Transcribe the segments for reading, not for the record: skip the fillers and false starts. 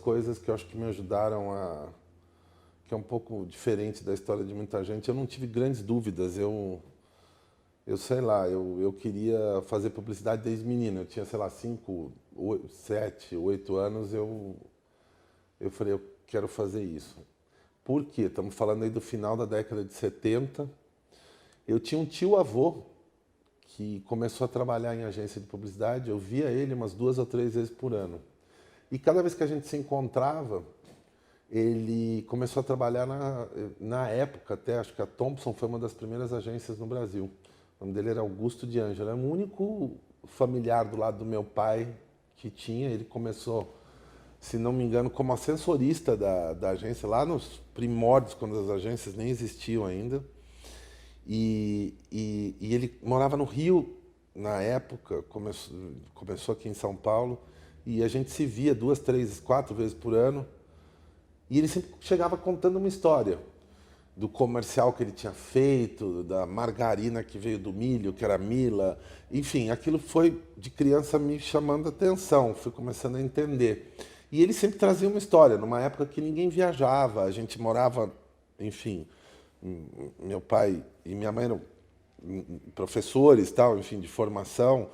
coisas que eu acho que me ajudaram a... que é um pouco diferente da história de muita gente. Eu não tive grandes dúvidas. Eu sei lá, eu queria fazer publicidade desde menino. Eu tinha, sei lá, 5, 7, 8 anos. Eu falei, eu quero fazer isso. Por quê? Estamos falando aí do final da década de 70. Eu tinha um tio-avô que começou a trabalhar em agência de publicidade. Eu via ele umas 2 ou 3 vezes por ano. E cada vez que a gente se encontrava, ele começou a trabalhar na época até, acho que a Thompson foi uma das primeiras agências no Brasil. O nome dele era Augusto de Ângelo. Era o único familiar do lado do meu pai que tinha. Ele começou, se não me engano, como assessorista da agência, lá nos primórdios, quando as agências nem existiam ainda. E ele morava no Rio, na época, começou aqui em São Paulo, e a gente se via 2, 3, 4 vezes por ano. E ele sempre chegava contando uma história do comercial que ele tinha feito, da margarina que veio do milho, que era Mila. Enfim, aquilo foi, de criança, me chamando a atenção, fui começando a entender. E ele sempre trazia uma história, numa época que ninguém viajava, a gente morava, enfim, meu pai e minha mãe eram professores, tal, enfim, de formação.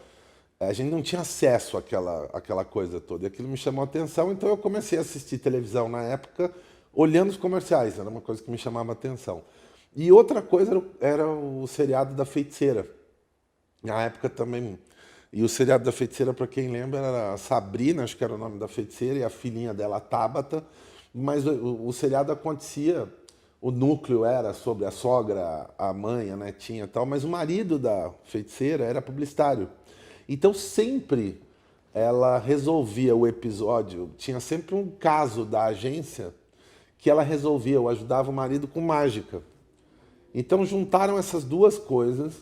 A gente não tinha acesso àquela coisa toda. E aquilo me chamou a atenção, então eu comecei a assistir televisão na época, olhando os comerciais, era uma coisa que me chamava a atenção. E outra coisa era o seriado da Feiticeira. Na época também. E o seriado da Feiticeira, para quem lembra, era a Sabrina, acho que era o nome da feiticeira, e a filhinha dela, a Tabata. Mas o seriado acontecia, o núcleo era sobre a sogra, a mãe, a netinha e tal, mas o marido da feiticeira era publicitário. Então sempre ela resolvia o episódio, tinha sempre um caso da agência que ela resolvia, ou ajudava o marido com mágica. Então juntaram essas duas coisas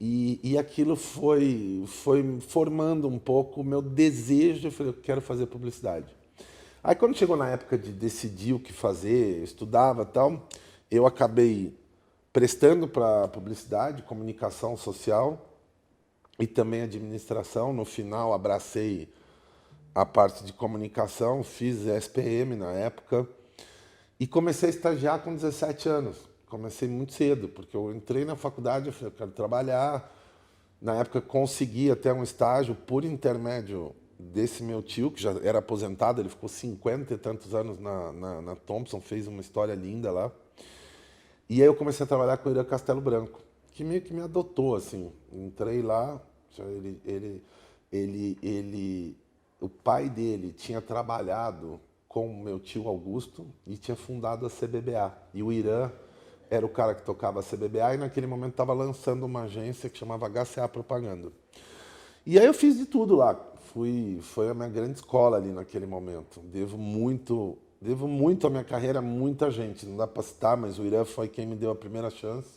e aquilo foi formando um pouco o meu desejo. Eu falei, eu quero fazer publicidade. Aí quando chegou na época de decidir o que fazer, estudava e tal, eu acabei prestando para publicidade, comunicação social e também administração. No final abracei a parte de comunicação, fiz SPM na época e comecei a estagiar com 17 anos. Comecei muito cedo, porque eu entrei na faculdade, eu falei, eu quero trabalhar. Na época consegui até um estágio por intermédio desse meu tio, que já era aposentado, ele ficou 50 e tantos anos na Thompson, fez uma história linda lá. E aí eu comecei a trabalhar com o Irã Castelo Branco, que meio que me adotou, assim. Entrei lá, o pai dele tinha trabalhado com o meu tio Augusto e tinha fundado a CBBA. E o Irã era o cara que tocava a CBBA e naquele momento estava lançando uma agência que chamava HCA Propaganda. E aí eu fiz de tudo lá. Foi a minha grande escola ali naquele momento. Devo muito a minha carreira a muita gente. Não dá para citar, mas o Irã foi quem me deu a primeira chance.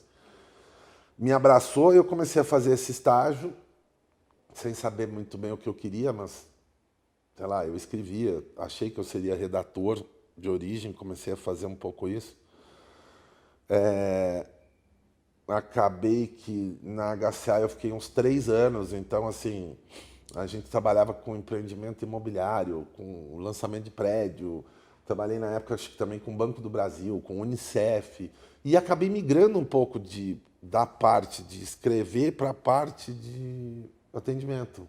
Me abraçou e eu comecei a fazer esse estágio, sem saber muito bem o que eu queria, mas, sei lá, eu escrevia, achei que eu seria redator de origem, comecei a fazer um pouco isso. Acabei que na HCA eu fiquei uns 3 anos, então, assim, a gente trabalhava com empreendimento imobiliário, com lançamento de prédio, trabalhei na época, acho que também com o Banco do Brasil, com o Unicef, e acabei migrando um pouco da parte de escrever para a parte de atendimento.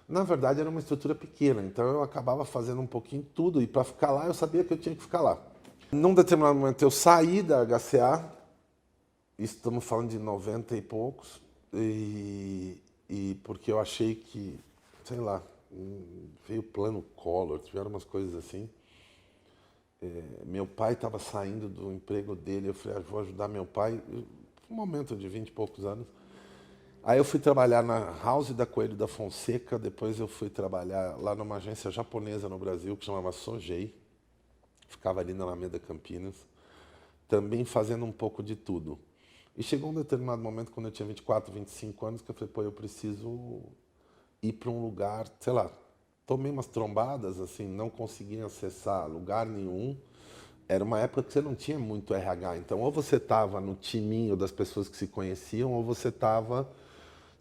Na verdade, era uma estrutura pequena, então eu acabava fazendo um pouquinho tudo, e para ficar lá, eu sabia que eu tinha que ficar lá. Num determinado momento, eu saí da HCA, estamos falando de 90 e poucos, e porque eu achei que, sei lá, veio o plano Collor, tiveram umas coisas assim. Meu pai estava saindo do emprego dele, eu falei, vou ajudar meu pai, um momento de 20 e poucos anos. Aí eu fui trabalhar na House da Coelho da Fonseca, depois eu fui trabalhar lá numa agência japonesa no Brasil, que chamava Sojei, ficava ali na Alameda Campinas, também fazendo um pouco de tudo. E chegou um determinado momento, quando eu tinha 24, 25 anos, que eu falei, pô, eu preciso ir para um lugar, sei lá, tomei umas trombadas, assim, não conseguia acessar lugar nenhum. Era uma época que você não tinha muito RH, então ou você estava no timinho das pessoas que se conheciam, ou você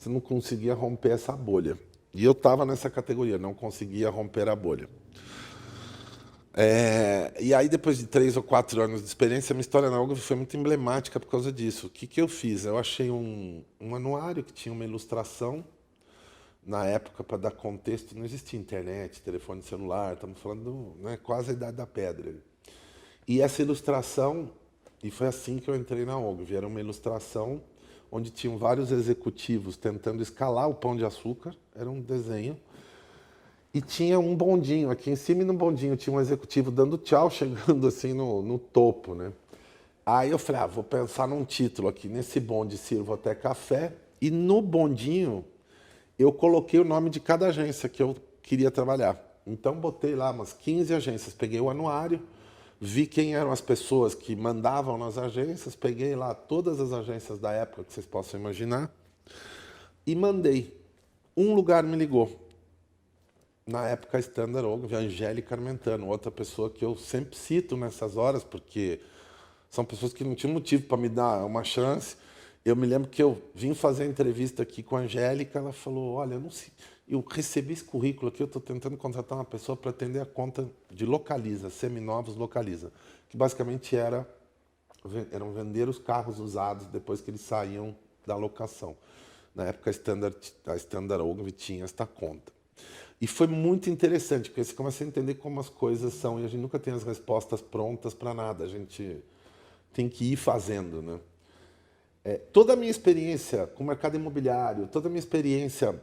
não conseguia romper essa bolha. E eu estava nessa categoria, não conseguia romper a bolha. E aí, depois de 3 ou 4 anos de experiência, a minha história na Ogilvy foi muito emblemática por causa disso. O que, que eu fiz? Eu achei um anuário que tinha uma ilustração. Na época, para dar contexto, não existia internet, telefone celular, estamos falando, né, quase a idade da pedra. E essa ilustração, e foi assim que eu entrei na Ogilvy, era uma ilustração onde tinham vários executivos tentando escalar o Pão de Açúcar, era um desenho, e tinha um bondinho aqui em cima, e no bondinho tinha um executivo dando tchau, chegando assim no topo, né? Aí eu falei, vou pensar num título aqui, nesse bonde sirvo até café, e no bondinho eu coloquei o nome de cada agência que eu queria trabalhar. Então botei lá umas 15 agências, peguei o anuário, vi quem eram as pessoas que mandavam nas agências, peguei lá todas as agências da época que vocês possam imaginar e mandei. Um lugar me ligou. Na época, a Standard Ogilvy, a Angélica Armentano, outra pessoa que eu sempre cito nessas horas, porque são pessoas que não tinham motivo para me dar uma chance. Eu me lembro que eu vim fazer a entrevista aqui com a Angélica, ela falou, olha, eu não sei, eu recebi esse currículo aqui, eu estou tentando contratar uma pessoa para atender a conta de Localiza, Seminovos Localiza, que basicamente eram vender os carros usados depois que eles saíam da locação. Na época, a Standard Ogilvy tinha esta conta. E foi muito interessante, porque você começa a entender como as coisas são, e a gente nunca tem as respostas prontas para nada, a gente tem que ir fazendo, né? Toda a minha experiência com o mercado imobiliário, toda a minha experiência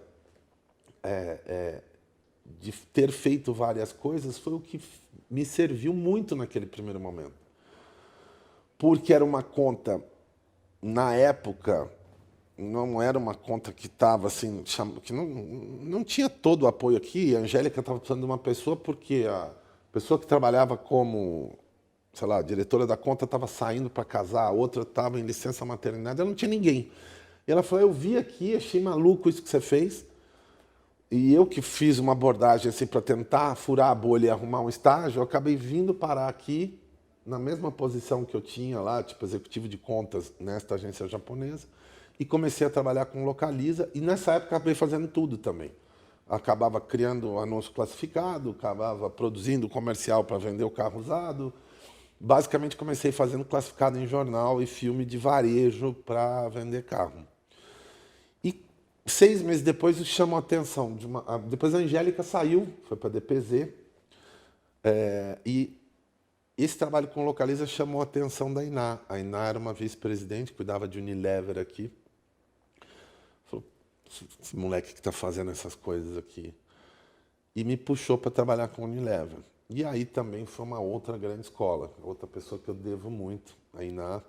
de ter feito várias coisas foi o que me serviu muito naquele primeiro momento. Porque era uma conta, na época, não era uma conta que estava assim, que não tinha todo o apoio aqui. A Angélica estava precisando de uma pessoa porque a pessoa que trabalhava como, sei lá, diretora da conta estava saindo para casar, a outra estava em licença maternidade, ela não tinha ninguém. E ela falou, eu vi aqui, achei maluco isso que você fez. E eu que fiz uma abordagem assim para tentar furar a bolha e arrumar um estágio, eu acabei vindo parar aqui, na mesma posição que eu tinha lá, tipo executivo de contas nesta agência japonesa, e comecei a trabalhar com Localiza, e nessa época acabei fazendo tudo também. Acabava criando anúncio classificado, acabava produzindo comercial para vender o carro usado. Basicamente comecei fazendo classificado em jornal e filme de varejo para vender carro. E 6 meses depois isso chamou a atenção. Depois a Angélica saiu, foi para a DPZ, e esse trabalho com Localiza chamou a atenção da Iná. A Iná era uma vice-presidente, cuidava de Unilever aqui. Falou, esse moleque que está fazendo essas coisas aqui. E me puxou para trabalhar com Unilever. E aí também foi uma outra grande escola, outra pessoa que eu devo muito, a Iná.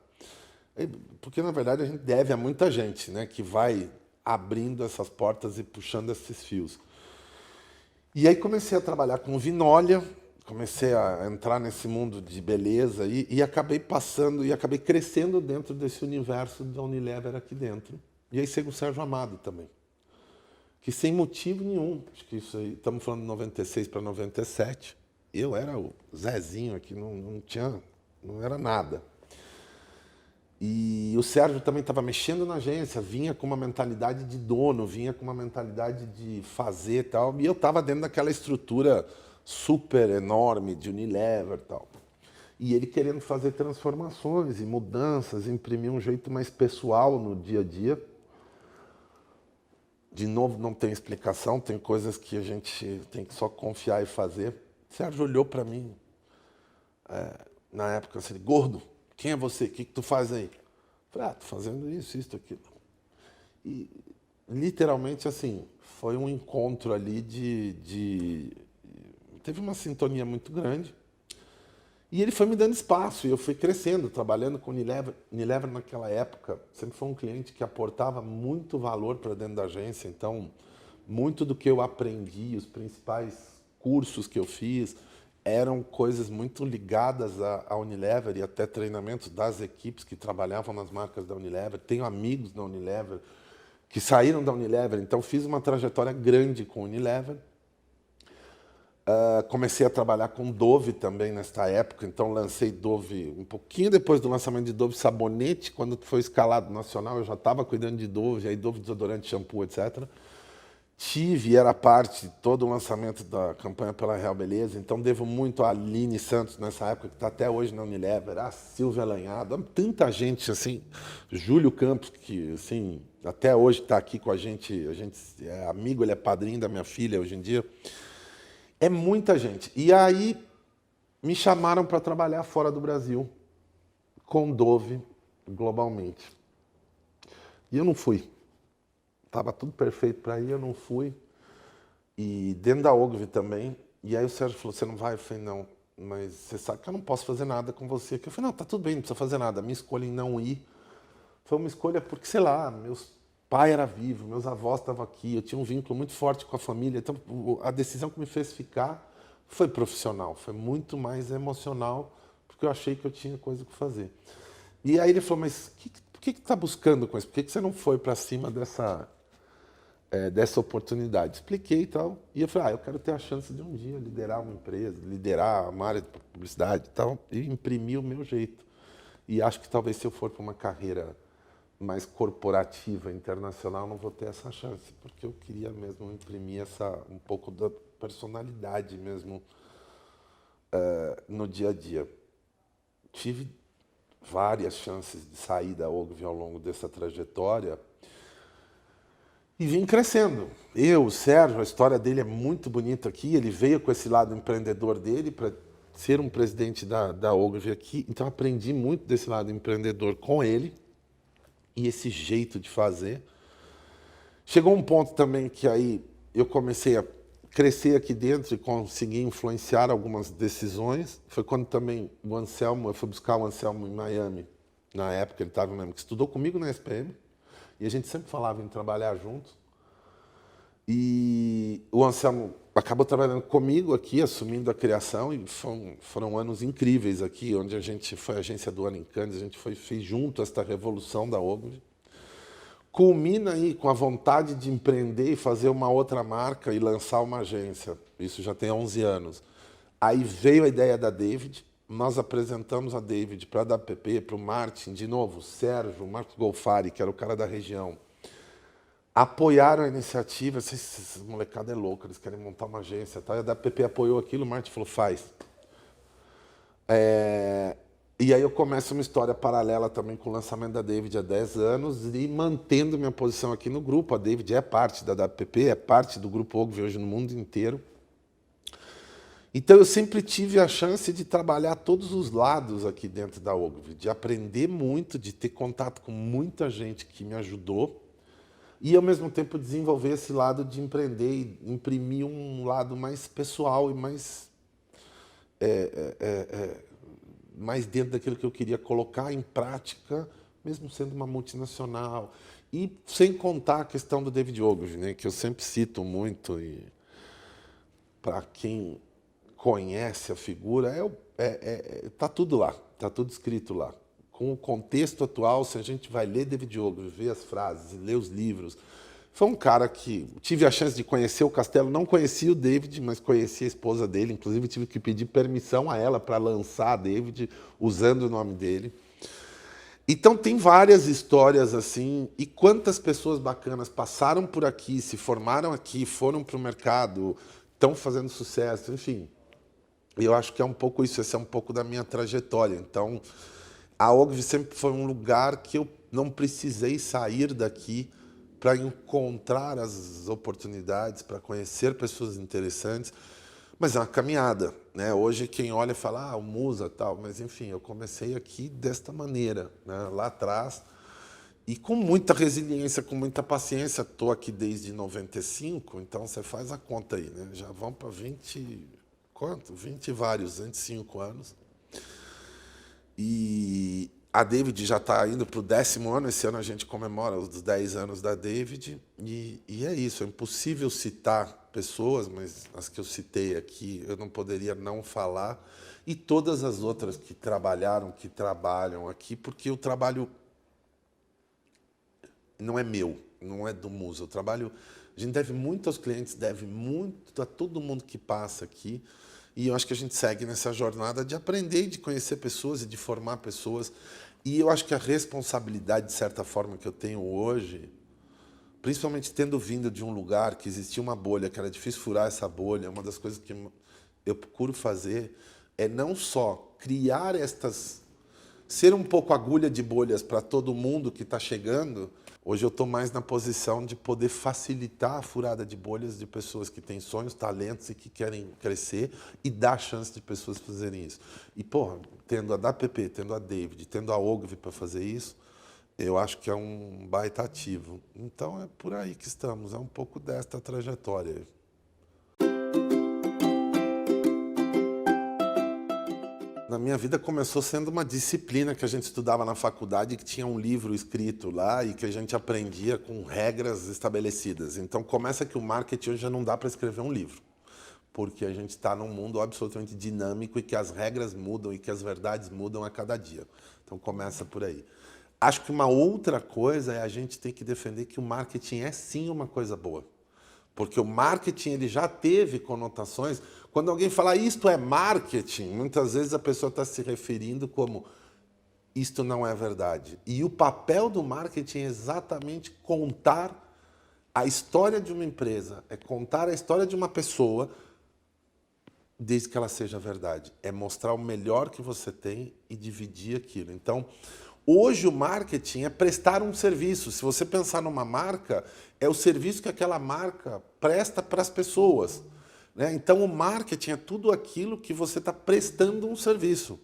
Porque, na verdade, a gente deve a muita gente, né, que vai abrindo essas portas e puxando esses fios. E aí comecei a trabalhar com Vinólia, comecei a entrar nesse mundo de beleza e acabei passando e acabei crescendo dentro desse universo da Unilever aqui dentro. E aí chega o Sérgio Amado também, que sem motivo nenhum, acho que isso aí, estamos falando de 96 para 97, eu era o Zezinho aqui, não era nada. E o Sérgio também estava mexendo na agência, vinha com uma mentalidade de dono, vinha com uma mentalidade de fazer e tal, e eu estava dentro daquela estrutura super enorme de Unilever e tal. E ele querendo fazer transformações e mudanças, imprimir um jeito mais pessoal no dia a dia. De novo, não tem explicação, tem coisas que a gente tem que só confiar e fazer. O Sérgio olhou para mim, na época, assim, gordo, quem é você? O que tu faz aí? Eu falei, tô fazendo isso, aquilo. E, literalmente, assim, foi um encontro ali teve uma sintonia muito grande. E ele foi me dando espaço, e eu fui crescendo, trabalhando com o Unilever. Unilever, naquela época, sempre foi um cliente que aportava muito valor para dentro da agência. Então, muito do que eu aprendi, os principais cursos que eu fiz, eram coisas muito ligadas à Unilever e até treinamentos das equipes que trabalhavam nas marcas da Unilever. Tenho amigos da Unilever que saíram da Unilever, então fiz uma trajetória grande com a Unilever. Comecei a trabalhar com Dove também nesta época, então lancei Dove um pouquinho depois do lançamento de Dove Sabonete, quando foi escalado nacional, eu já estava cuidando de Dove, aí Dove desodorante, shampoo, etc. era parte de todo o lançamento da campanha pela Real Beleza, então devo muito a Aline Santos nessa época, que está até hoje na Unilever, a Silvia Lanhado, tanta gente, assim, Júlio Campos, que assim, até hoje está aqui com a gente é amigo, ele é padrinho da minha filha hoje em dia. É muita gente. E aí me chamaram para trabalhar fora do Brasil, com Dove, globalmente. E eu não fui. Tava tudo perfeito para ir, eu não fui. E dentro da Ogilvy também. E aí o Sérgio falou, você não vai? Eu falei, não, mas você sabe que eu não posso fazer nada com você. Eu falei, não, tá tudo bem, não precisa fazer nada. A minha escolha em não ir foi uma escolha porque, sei lá, meus pai era vivo, meus avós estavam aqui, eu tinha um vínculo muito forte com a família. Então, a decisão que me fez ficar foi profissional, foi muito mais emocional, porque eu achei que eu tinha coisa para fazer. E aí ele falou, mas por que está buscando com isso? Por que você não foi para cima dessa oportunidade? Expliquei e tal. E eu falei, eu quero ter a chance de um dia liderar uma empresa, liderar uma área de publicidade e tal, e imprimir o meu jeito. E acho que talvez se eu for para uma carreira mais corporativa, internacional, não vou ter essa chance, porque eu queria mesmo imprimir um pouco da personalidade mesmo no dia a dia. Tive várias chances de sair da Ogilvy ao longo dessa trajetória e vim crescendo. O Sérgio, a história dele é muito bonita aqui, ele veio com esse lado empreendedor dele para ser um presidente da Ogilvy aqui, então aprendi muito desse lado empreendedor com ele e esse jeito de fazer. Chegou um ponto também que aí eu comecei a crescer aqui dentro e consegui influenciar algumas decisões. Foi quando também o Anselmo, eu fui buscar o Anselmo em Miami, na época ele estava mesmo, que estudou comigo na SPM, e a gente sempre falava em trabalhar juntos. E o Anselmo acabou trabalhando comigo aqui, assumindo a criação, e foram anos incríveis aqui, onde a gente foi a agência do ano em Cannes, a gente fez junto esta revolução da Ogilvy. Culmina aí com a vontade de empreender e fazer uma outra marca e lançar uma agência. Isso já tem 11 anos. Aí veio a ideia da David, nós apresentamos a David para a WPP, para o Martin, de novo, o Sérgio, o Marcos Golfari, que era o cara da região, apoiaram a iniciativa. Essa molecada é louca, eles querem montar uma agência. Tá? E a WPP apoiou aquilo, o Martin falou, faz. E aí eu começo uma história paralela também com o lançamento da David há 10 anos e mantendo minha posição aqui no grupo. A David é parte da WPP, é parte do Grupo Ogilvy hoje no mundo inteiro. Então eu sempre tive a chance de trabalhar todos os lados aqui dentro da Ogilvy, de aprender muito, de ter contato com muita gente que me ajudou e ao mesmo tempo desenvolver esse lado de empreender e imprimir um lado mais pessoal e mais dentro daquilo que eu queria colocar em prática, mesmo sendo uma multinacional. E sem contar a questão do David Ogilvy, né, que eu sempre cito muito, e para quem conhece a figura, tá tudo lá, tá tudo escrito lá. Com o contexto atual, se a gente vai ler David Ogilvy, ver as frases, ler os livros, foi um cara que tive a chance de conhecer o Castelo, não conhecia o David, mas conheci a esposa dele, inclusive tive que pedir permissão a ela para lançar a David usando o nome dele. Então tem várias histórias assim, e quantas pessoas bacanas passaram por aqui, se formaram aqui, foram para o mercado, estão fazendo sucesso, enfim. Eu acho que é um pouco isso, esse é um pouco da minha trajetória. Então, a Ogilvy sempre foi um lugar que eu não precisei sair daqui para encontrar as oportunidades, para conhecer pessoas interessantes, mas é uma caminhada, né? Hoje quem olha fala, o Musa tal, mas enfim, eu comecei aqui desta maneira, né? Lá atrás, e com muita resiliência, com muita paciência. Estou aqui desde 95, então você faz a conta aí, né? Já vão para 20, quanto? 20 e vários, 25 anos. E a David já está indo para o 10º ano, esse ano a gente comemora os 10 anos da David, e é isso, é impossível citar pessoas, mas as que eu citei aqui eu não poderia não falar, e todas as outras que trabalharam, que trabalham aqui, porque o trabalho não é meu, não é do Musa, o trabalho, a gente deve muito aos clientes, deve muito a todo mundo que passa aqui, e eu acho que a gente segue nessa jornada de aprender, de conhecer pessoas e de formar pessoas. E eu acho que a responsabilidade, de certa forma, que eu tenho hoje, principalmente tendo vindo de um lugar que existia uma bolha, que era difícil furar essa bolha, uma das coisas que eu procuro fazer é não só criar ser um pouco agulha de bolhas para todo mundo que está chegando. Hoje eu estou mais na posição de poder facilitar a furada de bolhas de pessoas que têm sonhos, talentos e que querem crescer e dar chance de pessoas fazerem isso. E, porra, tendo a DAPP, tendo a David, tendo a Ogilvy para fazer isso, eu acho que é um baita ativo. Então é por aí que estamos, é um pouco desta trajetória. Na minha vida começou sendo uma disciplina que a gente estudava na faculdade, que tinha um livro escrito lá e que a gente aprendia com regras estabelecidas. Então começa que o marketing hoje já não dá para escrever um livro, porque a gente está num mundo absolutamente dinâmico e que as regras mudam e que as verdades mudam a cada dia. Então começa por aí. Acho que uma outra coisa é a gente ter que defender que o marketing é sim uma coisa boa. Porque o marketing ele já teve conotações. Quando alguém fala isto é marketing, muitas vezes a pessoa está se referindo como isto não é verdade. E o papel do marketing é exatamente contar a história de uma empresa, é contar a história de uma pessoa desde que ela seja verdade. É mostrar o melhor que você tem e dividir aquilo. Então, hoje o marketing é prestar um serviço. Se você pensar numa marca, é o serviço que aquela marca presta para as pessoas, né? Então o marketing é tudo aquilo que você está prestando um serviço.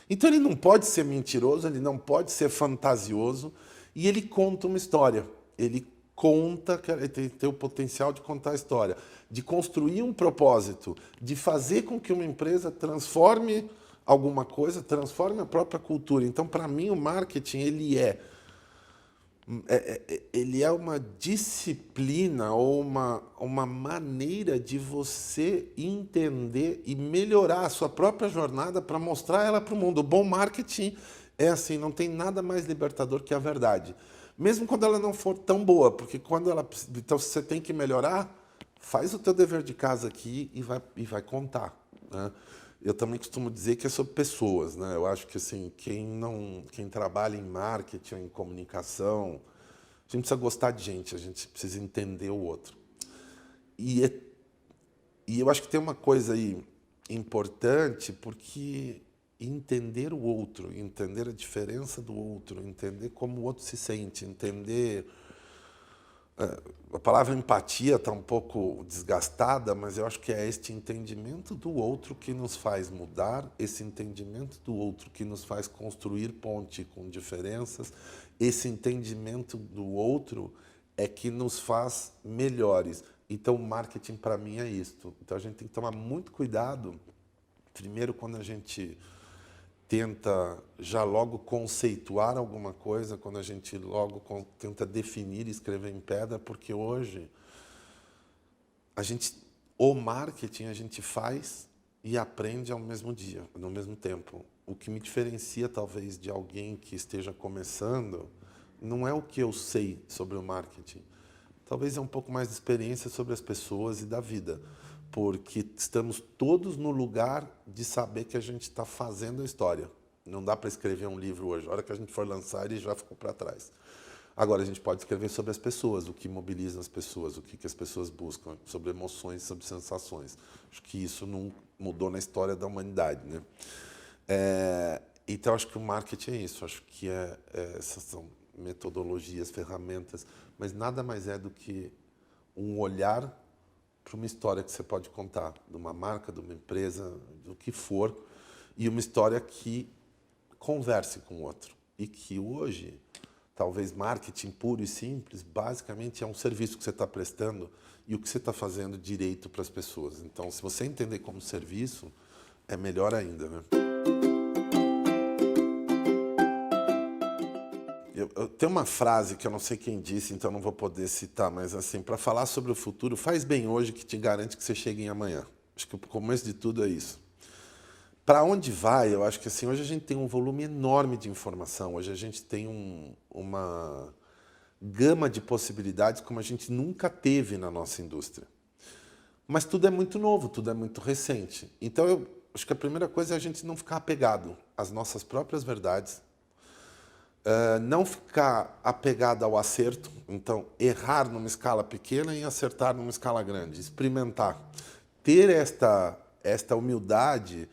Então ele não pode ser mentiroso, ele não pode ser fantasioso e ele conta uma história. Ele conta, ele tem o potencial de contar a história, de construir um propósito, de fazer com que uma empresa transforme alguma coisa, transforme a própria cultura. Então, para mim, o marketing ele é uma disciplina ou uma maneira de você entender e melhorar a sua própria jornada para mostrar ela para o mundo. O bom marketing é assim, não tem nada mais libertador que a verdade. Mesmo quando ela não for tão boa, porque quando ela... Então, se você tem que melhorar, faz o teu dever de casa aqui e vai contar, né? Eu também costumo dizer que é sobre pessoas, né? Eu acho que assim, quem trabalha em marketing, em comunicação, a gente precisa gostar de gente, a gente precisa entender o outro. E eu acho que tem uma coisa aí importante, porque entender o outro, entender a diferença do outro, entender como o outro se sente, entender... A palavra empatia está um pouco desgastada, mas eu acho que é este entendimento do outro que nos faz mudar, esse entendimento do outro que nos faz construir ponte com diferenças, esse entendimento do outro é que nos faz melhores. Então, o marketing, para mim, é isto. Então, a gente tem que tomar muito cuidado, primeiro, quando a gente tenta já logo conceituar alguma coisa, quando a gente logo tenta definir e escrever em pedra, porque hoje o marketing a gente faz e aprende ao mesmo dia, no mesmo tempo. O que me diferencia talvez de alguém que esteja começando não é o que eu sei sobre o marketing. Talvez é um pouco mais de experiência sobre as pessoas e da vida, porque estamos todos no lugar de saber que a gente está fazendo a história. Não dá para escrever um livro hoje. A hora que a gente for lançar, ele já ficou para trás. Agora, a gente pode escrever sobre as pessoas, o que mobiliza as pessoas, o que as pessoas buscam, sobre emoções, sobre sensações. Acho que isso não mudou na história da humanidade, né? Então, acho que o marketing é isso. Acho que essas são metodologias, ferramentas, mas nada mais é do que um olhar para uma história que você pode contar, de uma marca, de uma empresa, do que for, e uma história que converse com o outro. E que hoje, talvez marketing puro e simples, basicamente é um serviço que você está prestando e o que você está fazendo direito para as pessoas. Então, se você entender como serviço, é melhor ainda, né? Eu tenho uma frase que eu não sei quem disse, então não vou poder citar, mas assim, para falar sobre o futuro, faz bem hoje que te garante que você chegue em amanhã. Acho que o começo de tudo é isso. Para onde vai? Eu acho que assim, hoje a gente tem um volume enorme de informação, hoje a gente tem uma gama de possibilidades como a gente nunca teve na nossa indústria. Mas tudo é muito novo, tudo é muito recente. Então eu acho que a primeira coisa é a gente não ficar apegado às nossas próprias verdades, Não ficar apegado ao acerto, então errar numa escala pequena e acertar numa escala grande, experimentar. Ter esta humildade,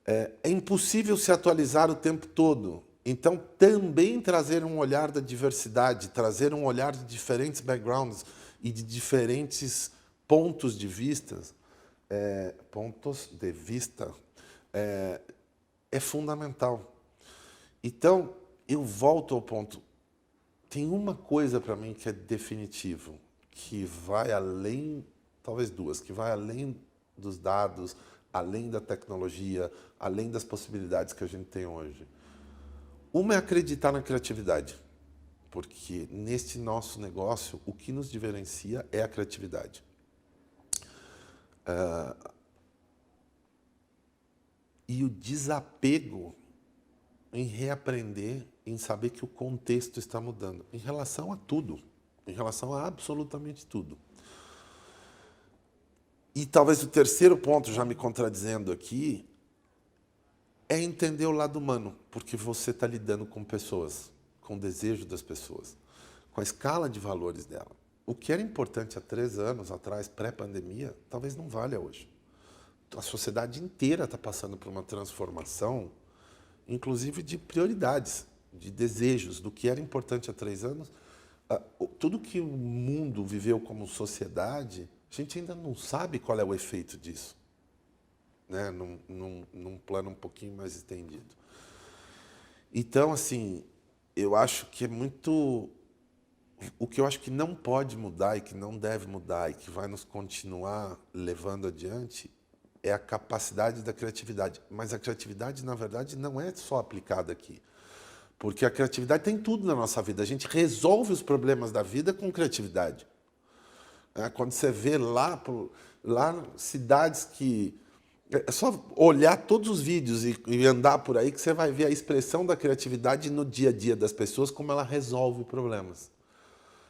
é impossível se atualizar o tempo todo. Então, também trazer um olhar da diversidade, trazer um olhar de diferentes backgrounds e de diferentes pontos de vista, é fundamental. Então, eu volto ao ponto. Tem uma coisa para mim que é definitivo, que vai além, talvez duas, que vai além dos dados, além da tecnologia, além das possibilidades que a gente tem hoje. Uma é acreditar na criatividade, porque neste nosso negócio, o que nos diferencia é a criatividade. E o desapego em reaprender, em saber que o contexto está mudando, em relação a tudo, em relação a absolutamente tudo. E talvez o terceiro ponto, já me contradizendo aqui, é entender o lado humano, porque você está lidando com pessoas, com o desejo das pessoas, com a escala de valores dela. O que era importante há 3 anos atrás, pré-pandemia, talvez não valha hoje. A sociedade inteira está passando por uma transformação, inclusive de prioridades, de desejos, do que era importante há 3 anos. Tudo que o mundo viveu como sociedade, a gente ainda não sabe qual é o efeito disso, né? Num plano um pouquinho mais estendido. Então, assim, eu acho que é muito... O que eu acho que não pode mudar e que não deve mudar e que vai nos continuar levando adiante é a capacidade da criatividade. Mas a criatividade, na verdade, não é só aplicada aqui. Porque a criatividade tem tudo na nossa vida. A gente resolve os problemas da vida com criatividade. Quando você vê lá cidades que... É só olhar todos os vídeos e andar por aí que você vai ver a expressão da criatividade no dia a dia das pessoas, como ela resolve problemas.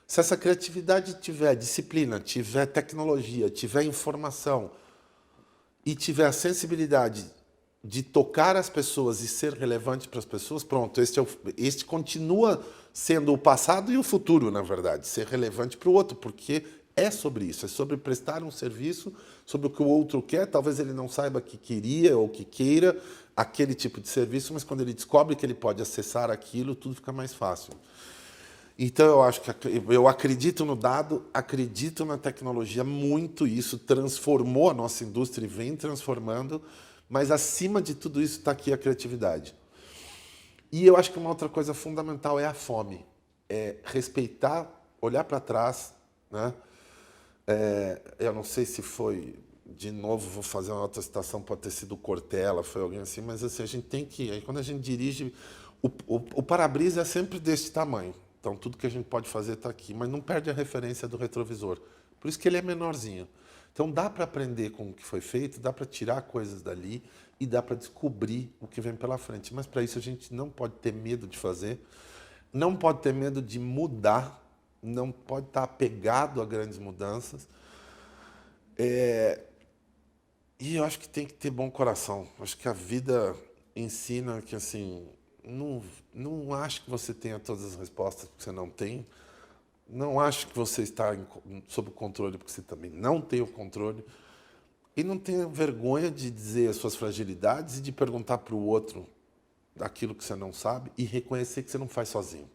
Se essa criatividade tiver disciplina, tiver tecnologia, tiver informação e tiver a sensibilidade de tocar as pessoas e ser relevante para as pessoas, pronto, este continua sendo o passado e o futuro, na verdade, ser relevante para o outro, porque é sobre isso, é sobre prestar um serviço, sobre o que o outro quer. Talvez ele não saiba que queria ou que queira aquele tipo de serviço, mas quando ele descobre que ele pode acessar aquilo, tudo fica mais fácil. Então, eu acho que eu acredito no dado, acredito na tecnologia, muito isso transformou a nossa indústria e vem transformando, mas acima de tudo isso está aqui a criatividade. E eu acho que uma outra coisa fundamental é a fome, é respeitar, olhar para trás, né? Eu não sei se foi, de novo, vou fazer uma outra citação, pode ter sido Cortella, foi alguém assim, mas assim, a gente tem que, quando a gente dirige, o para-brisa é sempre desse tamanho. Então, tudo que a gente pode fazer está aqui, mas não perde a referência do retrovisor. Por isso que ele é menorzinho. Então, dá para aprender com o que foi feito, dá para tirar coisas dali e dá para descobrir o que vem pela frente. Mas, para isso, a gente não pode ter medo de fazer, não pode ter medo de mudar, não pode estar apegado a grandes mudanças. E eu acho que tem que ter bom coração. Acho que a vida ensina que, assim... Não acho que você tenha todas as respostas, porque você não tem. Não acho que você está sob o controle, porque você também não tem o controle. E não tenha vergonha de dizer as suas fragilidades e de perguntar para o outro aquilo que você não sabe e reconhecer que você não faz sozinho.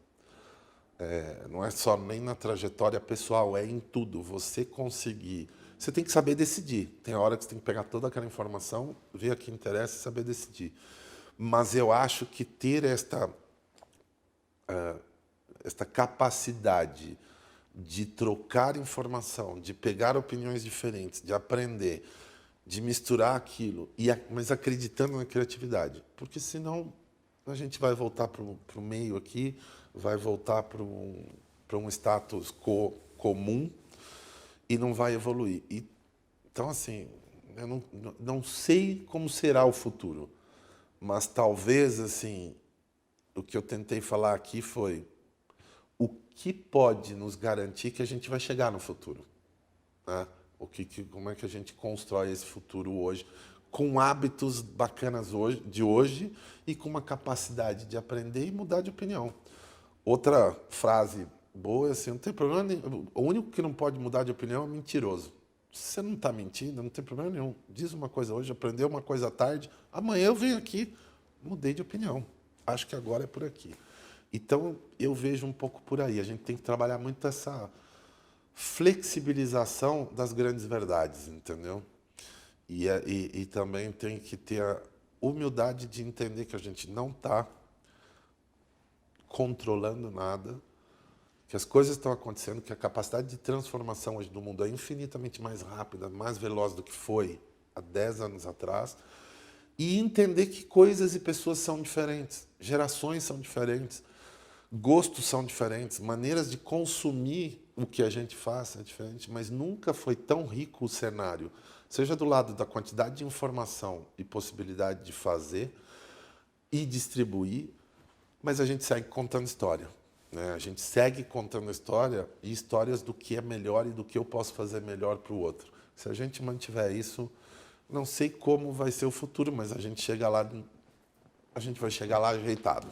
Não é só nem na trajetória pessoal, é em tudo. Você conseguir... Você tem que saber decidir. Tem hora que você tem que pegar toda aquela informação, ver a que interessa e saber decidir. Mas eu acho que ter esta capacidade de trocar informação, de pegar opiniões diferentes, de aprender, de misturar aquilo, mas acreditando na criatividade. Porque senão a gente vai voltar para o meio aqui, vai voltar para um status quo comum e não vai evoluir. Então, assim, eu não sei como será o futuro. Mas talvez, assim, o que eu tentei falar aqui foi o que pode nos garantir que a gente vai chegar no futuro, né? Como é que a gente constrói esse futuro hoje com hábitos bacanas de hoje e com uma capacidade de aprender e mudar de opinião. Outra frase boa é assim, não tem problema nenhum. O único que não pode mudar de opinião é mentiroso. Se você não está mentindo, não tem problema nenhum. Diz uma coisa hoje, aprendeu uma coisa à tarde, amanhã eu venho aqui, mudei de opinião. Acho que agora é por aqui. Então, eu vejo um pouco por aí. A gente tem que trabalhar muito essa flexibilização das grandes verdades, entendeu? E também tem que ter a humildade de entender que a gente não está controlando nada, que as coisas estão acontecendo, que a capacidade de transformação hoje do mundo é infinitamente mais rápida, mais veloz do que foi há 10 anos atrás, e entender que coisas e pessoas são diferentes, gerações são diferentes, gostos são diferentes, maneiras de consumir o que a gente faz é diferente, mas nunca foi tão rico o cenário, seja do lado da quantidade de informação e possibilidade de fazer e distribuir, mas a gente segue contando história. Né? A gente segue contando história e histórias do que é melhor e do que eu posso fazer melhor para o outro. Se a gente mantiver isso, não sei como vai ser o futuro, mas a gente vai chegar lá ajeitado.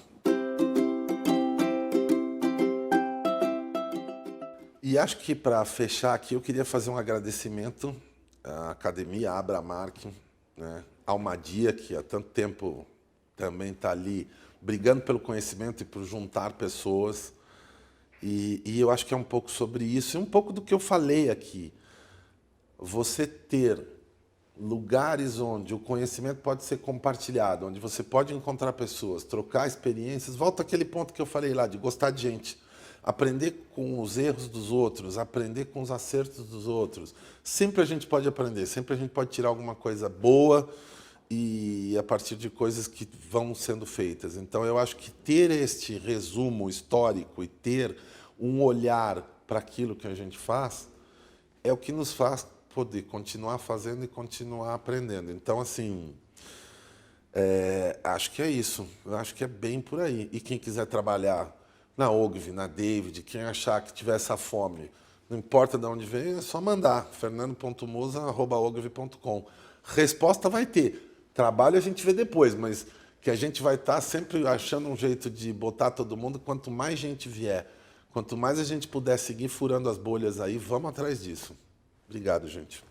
E acho que para fechar aqui eu queria fazer um agradecimento à Academia Abramark, né? Ao Madia, que há tanto tempo também está ali brigando pelo conhecimento e por juntar pessoas. E eu acho que é um pouco sobre isso, e um pouco do que eu falei aqui. Você ter lugares onde o conhecimento pode ser compartilhado, onde você pode encontrar pessoas, trocar experiências. Volta àquele ponto que eu falei lá, de gostar de gente. Aprender com os erros dos outros, aprender com os acertos dos outros. Sempre a gente pode aprender, sempre a gente pode tirar alguma coisa boa e a partir de coisas que vão sendo feitas. Então, eu acho que ter este resumo histórico e ter um olhar para aquilo que a gente faz é o que nos faz poder continuar fazendo e continuar aprendendo. Então, assim, acho que é isso. Eu acho que é bem por aí. E quem quiser trabalhar na Ogilvy, na David, quem achar que tiver essa fome, não importa de onde vem, é só mandar. fernando.musa@ogilvy.com. Resposta vai ter. Trabalho a gente vê depois, mas que a gente vai estar sempre achando um jeito de botar todo mundo. Quanto mais gente vier, quanto mais a gente puder seguir furando as bolhas aí, vamos atrás disso. Obrigado, gente.